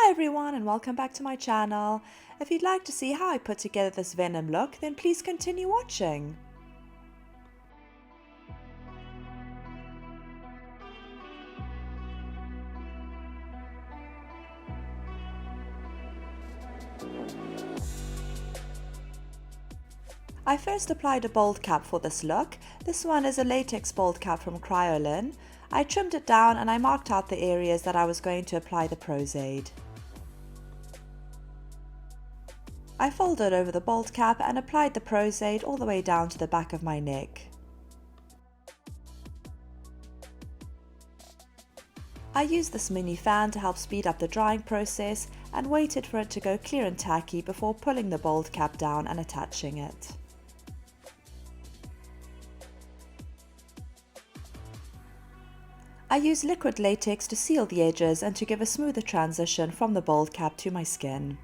Hi everyone and welcome back to my channel. If you'd like to see how I put together this Venom look, then please continue watching. I first applied a bold cap for this look. This one is a latex bold cap from Cryolin. I trimmed it down and I marked out the areas that I was going to apply the Pros-Aide. I folded over the bold cap and applied the Pros-Aide all the way down to the back of my neck. I used this mini fan to help speed up the drying process and waited for it to go clear and tacky before pulling the bold cap down and attaching it. I used liquid latex to seal the edges and to give a smoother transition from the bold cap to my skin.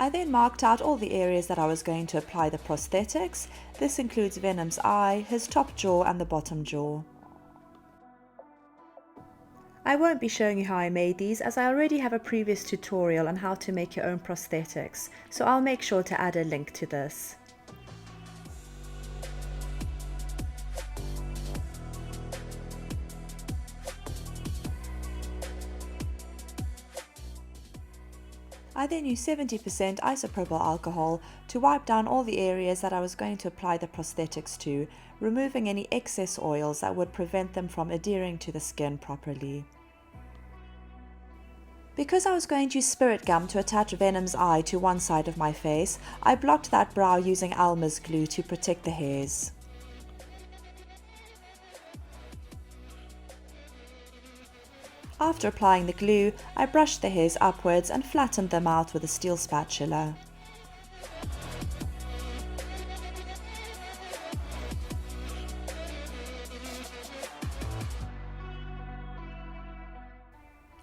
I then marked out all the areas that I was going to apply the prosthetics. This includes Venom's eye, his top jaw and the bottom jaw. I won't be showing you how I made these as I already have a previous tutorial on how to make your own prosthetics, so I'll make sure to add a link to this. I then used 70% isopropyl alcohol to wipe down all the areas that I was going to apply the prosthetics to, removing any excess oils that would prevent them from adhering to the skin properly. Because I was going to use spirit gum to attach Venom's eye to one side of my face, I blocked that brow using Elmers glue to protect the hairs. After applying the glue, I brushed the hairs upwards and flattened them out with a steel spatula.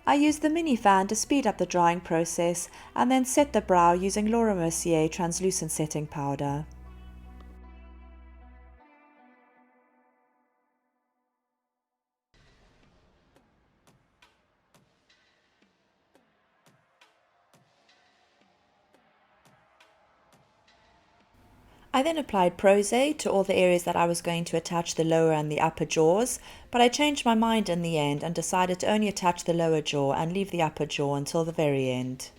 I used the mini fan to speed up the drying process and then set the brow using Laura Mercier translucent setting powder. I then applied Pros-Aide to all the areas that I was going to attach the lower and the upper jaws, but I changed my mind in the end and decided to only attach the lower jaw and leave the upper jaw until the very end.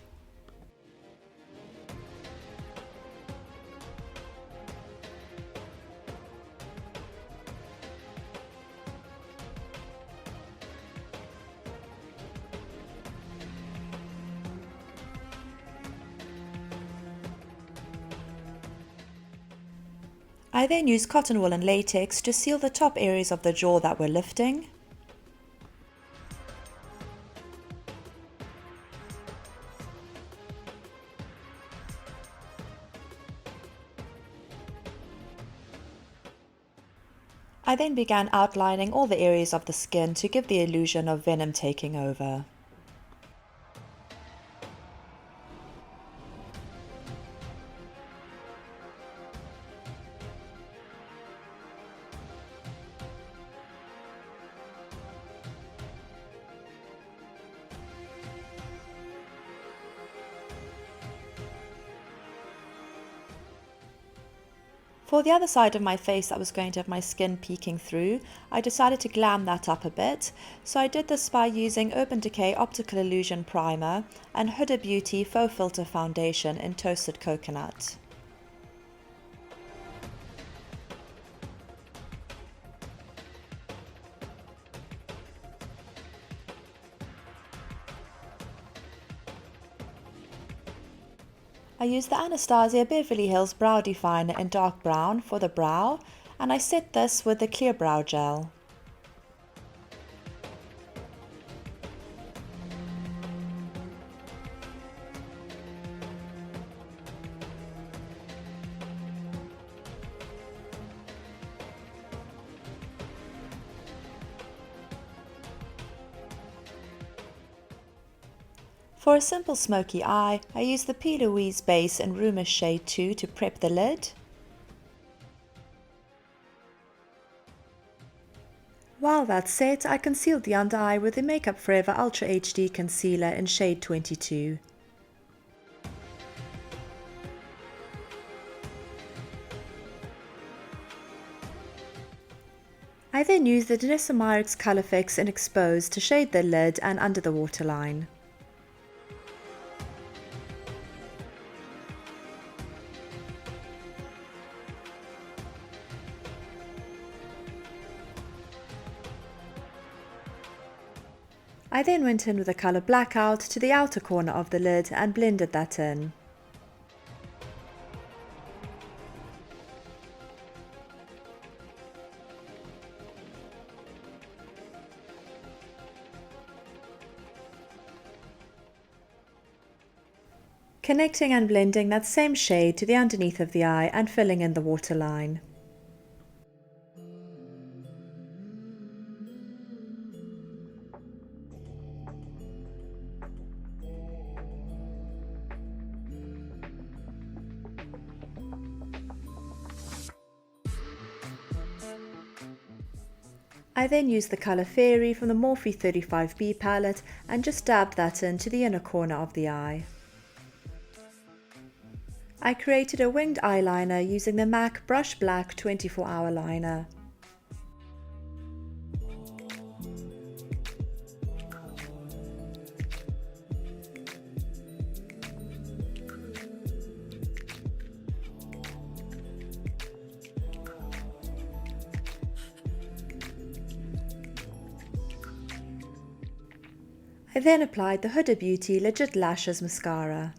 I then used cotton wool and latex to seal the top areas of the jaw that were lifting. I then began outlining all the areas of the skin to give the illusion of Venom taking over. For the other side of my face that was going to have my skin peeking through, I decided to glam that up a bit, so I did this by using Urban Decay Optical Illusion Primer and Huda Beauty Faux Filter Foundation in Toasted Coconut. I used the Anastasia Beverly Hills Brow Definer in dark brown for the brow, and I set this with the clear brow gel. For a simple smoky eye, I use the Louise base in Rumour shade 2 to prep the lid. While that's set, I concealed the under eye with the Makeup Forever Ultra HD Concealer in shade 22. I then used the Danessa Myricks Colour Fix in Exposed to shade the lid and under the waterline. I then went in with the colour Blackout to the outer corner of the lid and blended that in. Connecting and blending that same shade to the underneath of the eye and filling in the waterline. I then used the colour Fairy from the Morphe 35B palette and just dabbed that into the inner corner of the eye. I created a winged eyeliner using the MAC BrushBlack 24-hour liner. I then applied the Huda Beauty Legit Lashes mascara.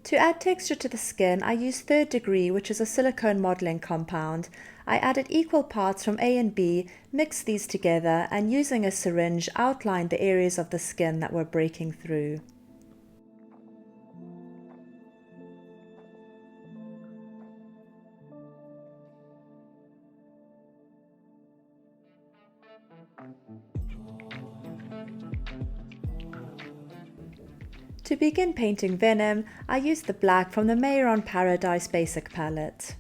To add texture to the skin, I used 3rd Degree, which is a silicone modelling compound. I added equal parts from A and B, mixed these together, and using a syringe outlined the areas of the skin that were breaking through. To begin painting Venom, I used the black from the Mehron Paradise Basic palette.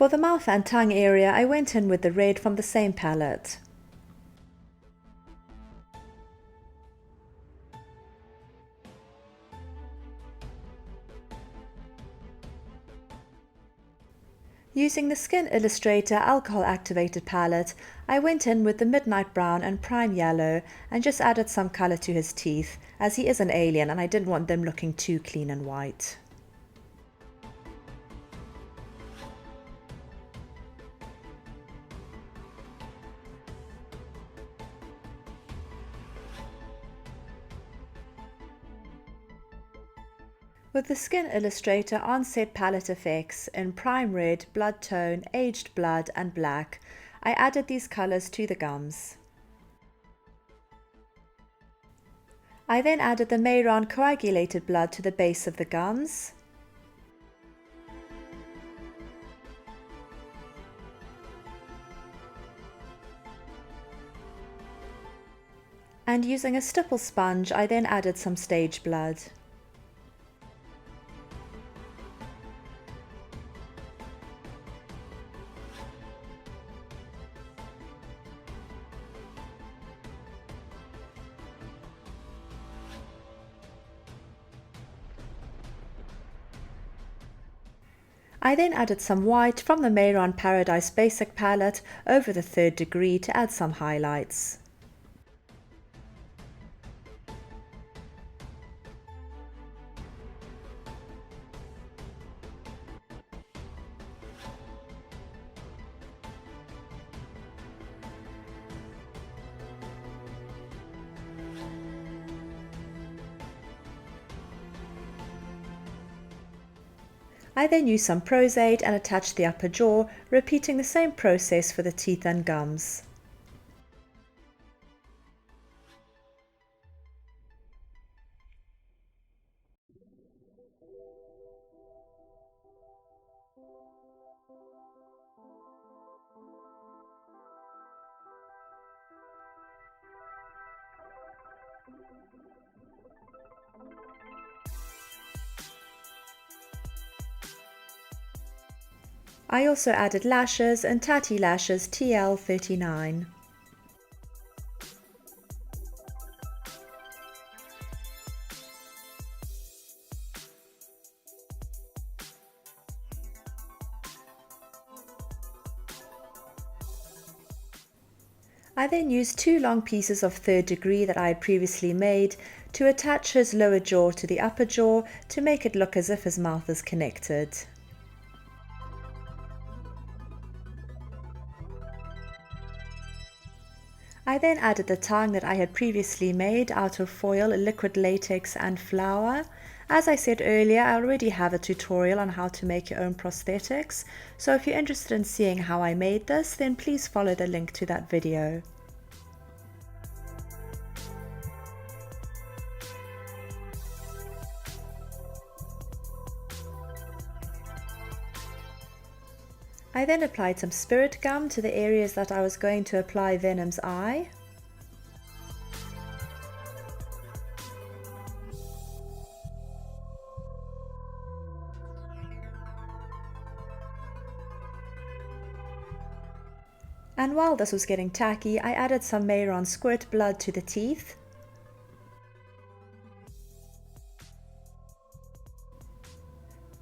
For the mouth and tongue area, I went in with the red from the same palette. Using the Skin Illustrator alcohol activated palette, I went in with the Midnight Brown and Prime Yellow and just added some colour to his teeth, as he is an alien and I didn't want them looking too clean and white. With the Skin Illustrator Onset Palette Effects in Prime Red, Blood Tone, Aged Blood and Black, I added these colours to the gums. I then added the Mehron coagulated blood to the base of the gums. And using a stipple sponge, I then added some stage blood. I then added some white from the Mehron Paradise Basic palette over the 3rd degree to add some highlights. I then used some Pros-Aide and attached the upper jaw, repeating the same process for the teeth and gums. I also added lashes and Tatti Lashes TL39. I then used 2 long pieces of 3rd degree that I had previously made to attach his lower jaw to the upper jaw to make it look as if his mouth is connected. I then added the tongue that I had previously made out of foil, liquid latex and flour. As I said earlier, I already have a tutorial on how to make your own prosthetics, so if you're interested in seeing how I made this, then please follow the link to that video. I then applied some spirit gum to the areas that I was going to apply Venom's eye. And while this was getting tacky, I added some Mehron squirt blood to the teeth.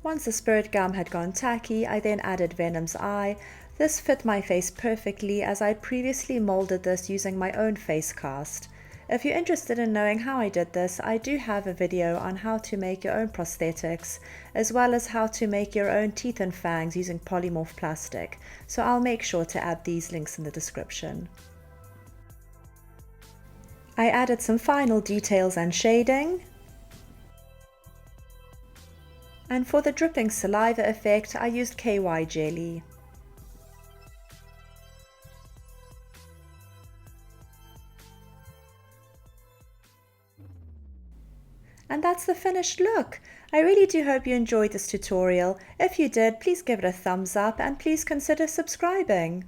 Once the spirit gum had gone tacky, I then added Venom's eye. This fit my face perfectly as I previously molded this using my own face cast. If you're interested in knowing how I did this, I do have a video on how to make your own prosthetics, as well as how to make your own teeth and fangs using Polymorph plastic, so I'll make sure to add these links in the description. I added some final details and shading. And for the dripping saliva effect, I used KY jelly. And that's the finished look. I really do hope you enjoyed this tutorial. If you did, please give it a thumbs up and please consider subscribing.